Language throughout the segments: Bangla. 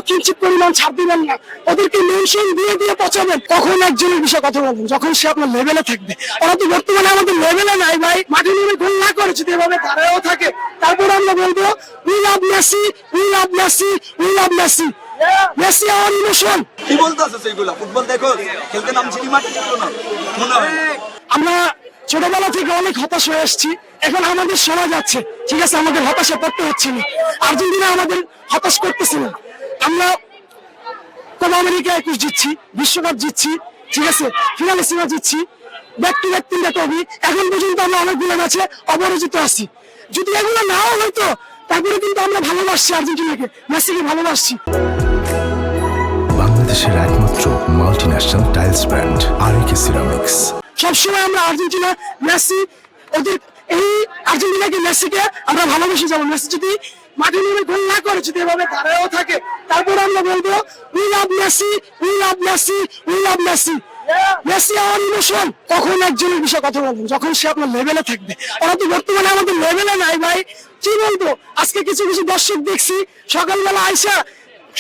কিঞ্চিত পরিমাণ ছাড় দিবেন না, ওদেরকে মেনশন দিয়ে দিয়ে পচাবেন। কখন একজনের বিষয়ে কথা বলবেন যখন সে আপনার লেভেলে থাকবে। ওরা তো বর্তমানে আমাদের লেভেলে নাই ভাই, মাঠে নেমে গোল না করে যদি এভাবে দাঁড়ায়ও থাকে, তারপর আমরা বলবো we love Messi, we love Messi, we love Messi, Messi our emotion. কি বলতেছে সেইগুলা? ফুটবল দেখো, খেলতে নামছি কি মাঠে ছিল না মনে হয়। আমরা ছোটবেলা থেকে অনেক হতাশ হয়ে এসেছি, এখন আমাদের শোনা যাচ্ছে, ঠিক আছে, আমাদের হতাশা পড়তে হচ্ছে না। আর্জেন্টিনা আমাদের হতাশ করতেছে না। আমরা কোপা আমেরিকা 21 জিতছি, বিশ্বকাপ জিতছি, ঠিক আছে, ফিনালে সিমা জিতছি, ব্যাক টু ব্যাক 3টা ট্রফি। এখন পর্যন্ত আমরা অনেকগুলো ম্যাচে অপরাজিত আছি। যদি এগুলো নাও হয়তো, তারপরে কিন্তু আমরা ভালোবাসছি আর্জেন্টিনাকে, মেসিকে ভালোবাসছি। বাংলাদেশের একমাত্র মাল্টিন্যাশনাল টাইলস ব্র্যান্ড আরএকে সিরামিক্স। সবসময় আমরা আর্জেন্টিনা, মেসি, ওদের এই আর্জেন্টিনাকে, মেসিকে আমরা ভালোবেসে যাবো। মেসি যদি মাঠে নেমে গোল না করে যদি এভাবে দাঁড়ায়ও থাকে, তারপর আমরা বলবো we love Messi, we love Messi, we love Messi, Messi our emotion. কখন একজনের বিষয়ে কথা বলবেন যখন সে আপনার লেভেলে থাকবে। ওরা তো বর্তমানে আমাদের লেভেলে নাই ভাই, কি বলবো। আজকে কিছু কিছু দর্শক দেখছি সকালবেলা আইসা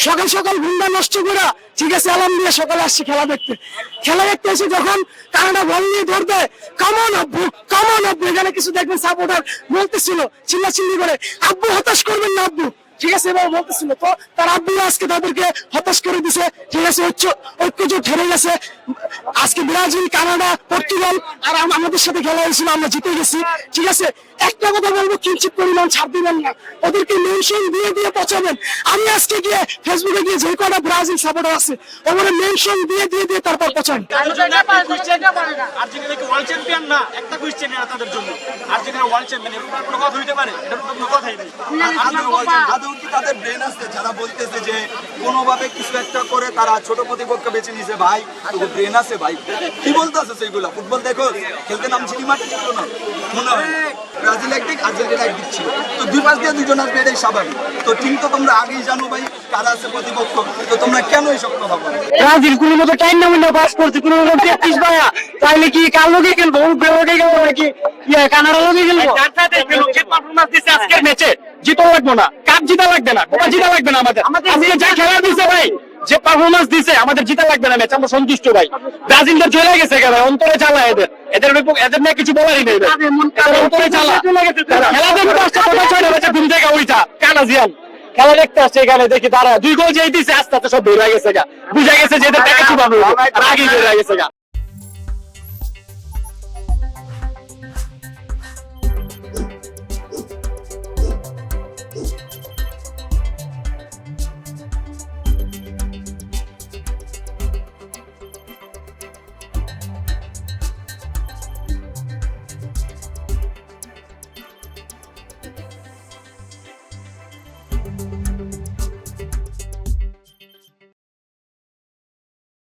সকাল সকাল ঘুমটা নষ্ট করে, ঠিক আছে, অ্যালার্ম দিয়ে সকালে আসছি খেলা দেখতে। খেলা দেখতে এসে যখন কানাডা বল নিয়ে ধরবে, কামন আব্বু, কামন আব্বু, এখানে কিছু দেখবেন সাপোর্টার বলতেছিল চিল্লাচিল্লি করে, আব্বু হতাশ করবেন না আব্বু, ঠিক আছে, এবার বলতেছিল। তো তার আব্বু আজকে তাদেরকে হতাশ করে দিছে, ঠিক আছে, ঐক্যজোট হেরে গেছে। আজকে ব্রাজিল, কানাডা, পর্তুগাল আর আমাদের সাথে খেলা হয়েছিল, আমরা জিতে গেছি, ঠিক আছে। একটা কথা বলবো, কিঞ্চিত পরিমাণ ছাড় দিবেন না, ওদেরকে মেনশন দিয়ে দিয়ে পচাবেন। আমি আজকে গিয়ে ফেসবুকে গিয়ে যে কটা ব্রাজিল সাপোর্টার আছে ওখানে মেনশন দিয়ে দিয়ে দিয়ে তারপর পচান। আর্জেন্টিনা কি ওয়ার্ল্ড চ্যাম্পিয়ন না? একটা কোশ্চেন এরা তাদের জন্য, আর্জেন্টিনা ওয়ার্ল্ড চ্যাম্পিয়ন এর কোনো কথা হইতে পারে? এটা তো কোনো কথাই নেই। আদৌ কি তাদের ব্রেন আছে যারা বলতেছে যে কোনোভাবে কিছু একটা করে তারা ছোট প্রতিপক্ষ বেছে নিছে? ভাই তো ব্রেন আছে ভাই, কি বলতেছে সেইগুলা? ফুটবল দেখো, খেলতে নামছি কি মাঠে ছিল না মনে হয়। ব্রাজিল একদিক, আর্জেন্টিনা একদিক ছিল, তো দুই পাশ দিয়ে দুজন আসবে, এটাই স্বাভাবিক। তো টিম তো তোমরা আগেই জানো ভাই কারা আছে প্রতিপক্ষ, তো তোমরা কেন এইসব কথা বলো? ব্রাজিল কোনো মতো টাইম না পাস করছে, কোনো মতো 33 ভাইয়া, তাইলে কি কাল লোকে খেলবো, বেরোকে খেলবো নাকি কানাডা লোকে খেলবো? যে পারফরম্যান্স দিচ্ছে আজকের ম্যাচে, জিতা লাগবে না, কাপ জিতা লাগবে না, কোপা জিতা লাগবে না, আমাদের আজকে যা খেলা দিছে ভাই, যে পারফরম্যান্স দিছে, আমাদের জিতা লাগবে না ম্যাচ, আমরা সন্তুষ্ট ভাই। ব্রাজিলদের চলে গেছে ভাই, অন্তরে চালা এদের, এদের নিয়ে কিছু বলারই নেই ভাই, অন্তরে চালা। খেলা দেখতে আসছে, কথা ছয় না বেচা, ঘুম থেকে উইঠা কানাজিয়ান খেলা দেখতে আসছে এখানে, দেখি তারা 2 গোল যেই দিছে, আস্তে আস্তে সব বের হয়ে গেছে গা, বুঝা গেছে যে এদের টাকা চুবানো, আগেই বের হয়ে গেছে গা।